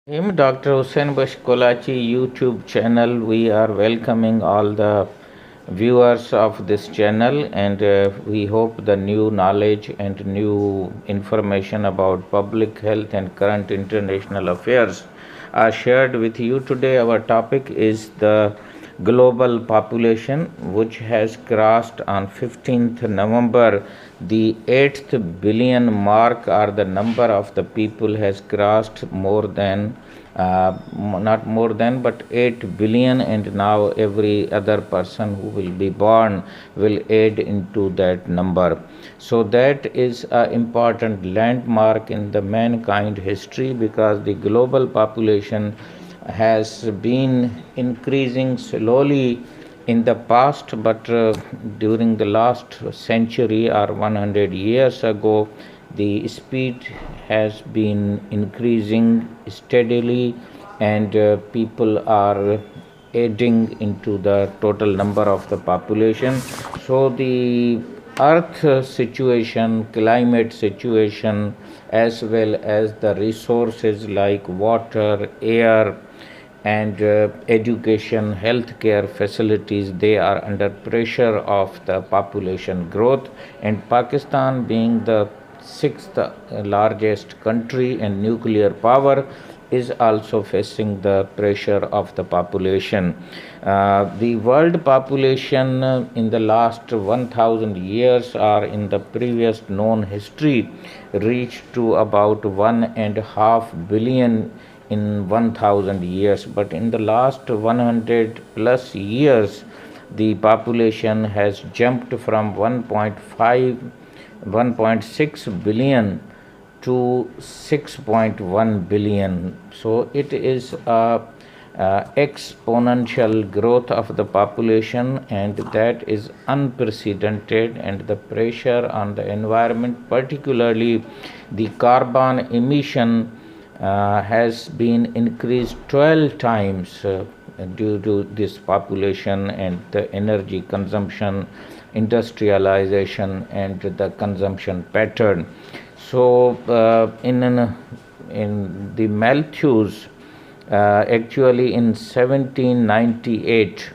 Him, Dr. Hussain Bashkolachi YouTube channel. We are welcoming all the viewers of this channel, and we hope the new knowledge and new information about public health and current international affairs are shared with you. Today our topic is the global population, which has crossed on 15th November the 8th billion mark, or the number of the people has crossed more than not more than but 8 billion, and now every other person who will be born will add into that number. So that is an important landmark in the mankind history, because the global population has been increasing slowly in the past, but during the last century or 100 years ago, the speed has been increasing steadily, and people are adding into the total number of the population. So the earth situation, climate situation, as well as the resources like water, air, and education, healthcare facilities, they are under pressure of the population growth. And Pakistan, being the sixth largest country and nuclear power, is also facing the pressure of the population. The world population in the last 1000 years, or in the previous known history, reached to about 1.5 billion in 1000 years, but in the last 100 plus years the population has jumped from 1.6 billion to 6.1 billion. So it is a exponential growth of the population, and that is unprecedented. And the pressure on the environment, particularly the carbon emission, has been increased 12 times due to this population and the energy consumption, industrialization, and the consumption pattern. So in the Malthus, actually in 1798,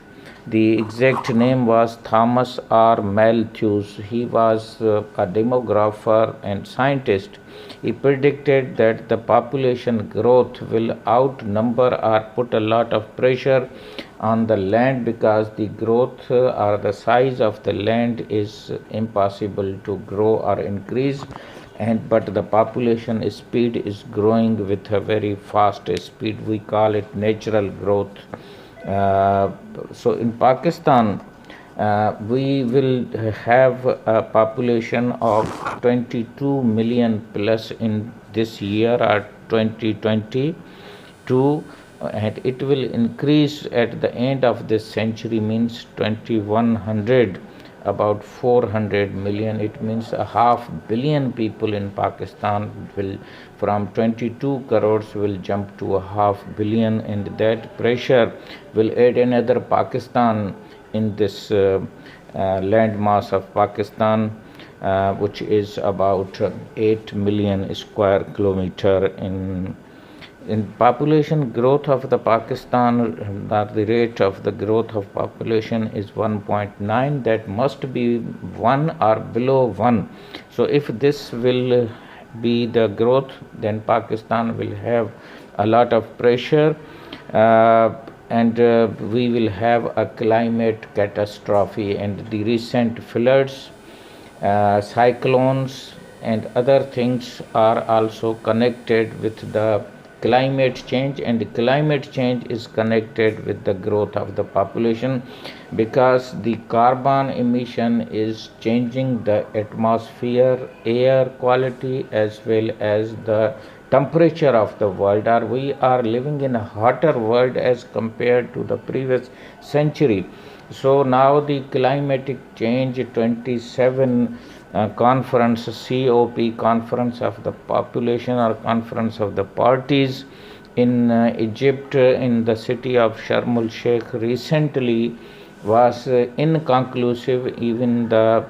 the exact name was Thomas R. Malthus. He was a demographer and scientist. He predicted that the population growth will outnumber or put a lot of pressure on the land, because the growth or the size of the land is impossible to grow or increase, and but the population speed is growing with a very fast speed. We call it natural growth. So in Pakistan, we will have a population of 22 million plus in this year, or 2022, and it will increase at the end of this century, means 2100, about 400 million. It means a half billion people in Pakistan will, from 22 crores, will jump to a half billion, and that pressure will add another Pakistan in this landmass of Pakistan, which is about 8 million square kilometer. In population growth of the Pakistan, the rate of the growth of population is 1.9. That must be 1 or below 1. So if this will be the growth, then Pakistan will have a lot of pressure, and we will have a climate catastrophe. And the recent floods, cyclones, and other things are also connected with the climate change, and climate change is connected with the growth of the population, because the carbon emission is changing the atmosphere, air quality, as well as the temperature of the world. Or we are living in a hotter world as compared to the previous century. So now the climatic change 27 conference, COP, conference of the population, or conference of the parties, in Egypt, in the city of Sharm el Sheikh recently, was inconclusive. Even the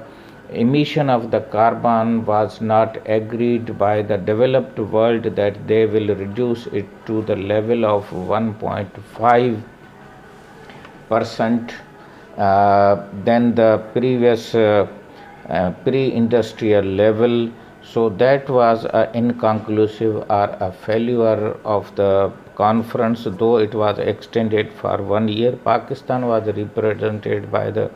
emission of the carbon was not agreed by the developed world, that they will reduce it to the level of 1.5% than the previous pre-industrial level. So that was inconclusive or a failure of the conference, though it was extended for 1 year. Pakistan was represented by the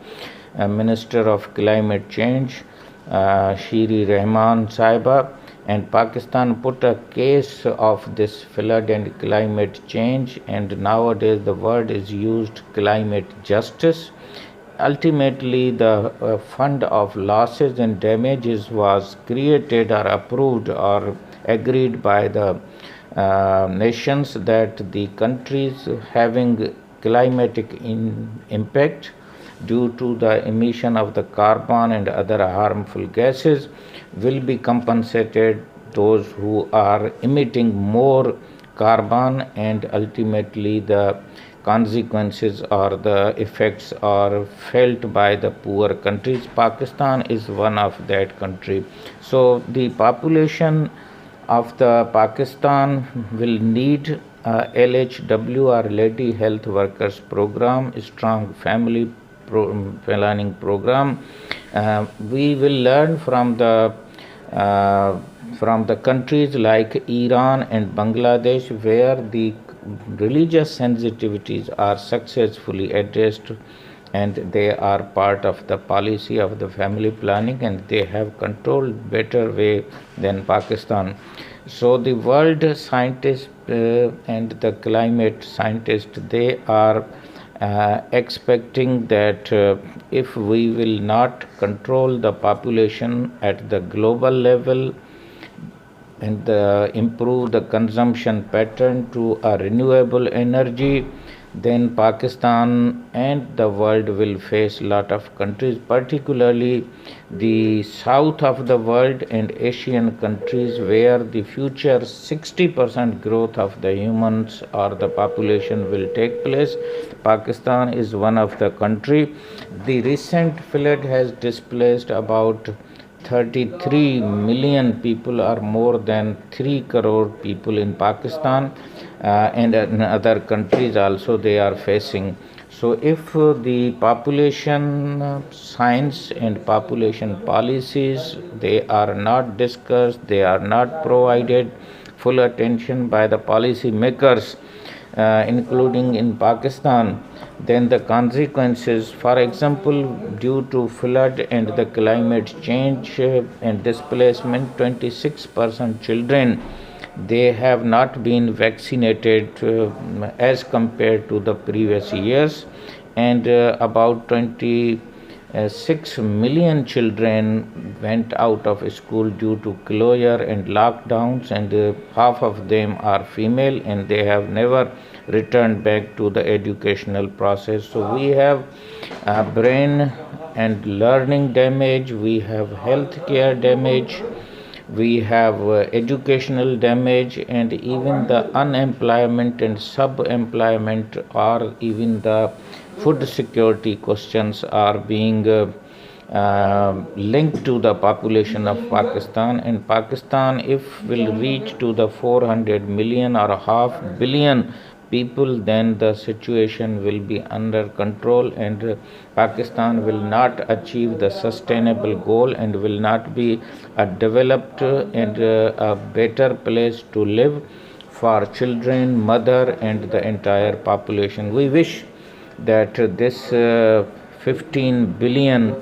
Minister of Climate Change, Shiri Rahman Saiba, and Pakistan put a case of this flood and climate change, and nowadays the word is used climate justice. Ultimately, the fund of losses and damages was created or approved or agreed by the nations, that the countries having climatic impact due to the emission of the carbon and other harmful gases will be compensated those who are emitting more carbon, and ultimately the consequences or the effects are felt by the poor countries. Pakistan is one of that country. So the population of the Pakistan will need LHW or Lady Health Workers Program, strong family planning program. We will learn uh, from the countries like Iran and Bangladesh, where the religious sensitivities are successfully addressed, and they are part of the policy of the family planning, and they have controlled better way than Pakistan. So the world scientists and the climate scientists, they are expecting that if we will not control the population at the global level and improve the consumption pattern to a renewable energy, then Pakistan and the world will face a lot of countries, particularly the south of the world and Asian countries, where the future 60% growth of the humans or the population will take place. Pakistan is one of the country. The recent flood has displaced about 33 million people, or more than 3 crore people in Pakistan, and in other countries also they are facing. So if the population science and population policies, they are not discussed, they are not provided full attention by the policy makers, including in Pakistan, then the consequences, for example, due to flood and the climate change and displacement, 26% children, they have not been vaccinated as compared to the previous years, and about 6 million children went out of school due to closure and lockdowns, and half of them are female, and they have never returned back to the educational process. So we have brain and learning damage, we have healthcare damage, we have educational damage, and even the unemployment and sub-employment, or even the food security questions are being linked to the population of Pakistan. And Pakistan, if will reach to the 400 million or a half billion people, then the situation will be under control, and Pakistan will not achieve the sustainable goal and will not be a developed and a better place to live for children, mother, and the entire population. We wish that this 15 billion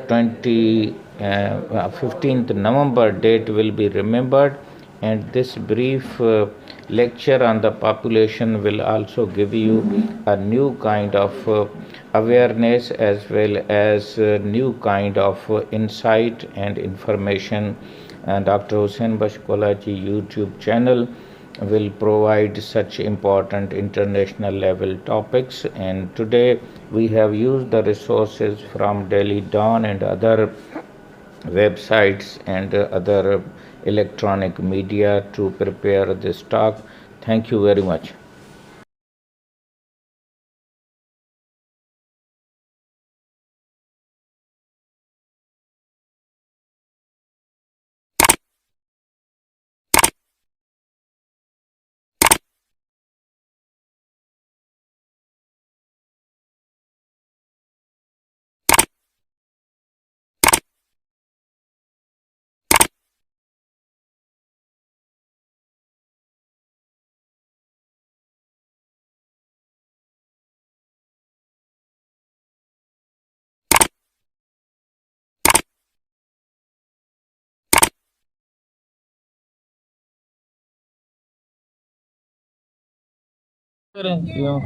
15th November date will be remembered, and this brief lecture on the population will also give you a new kind of awareness, as well as new kind of insight and information. And Dr. Hussain Bashkolaji YouTube channel will provide such important international level topics, and today we have used the resources from Delhi Dawn and other websites and other electronic media to prepare this talk. Thank you very much. yung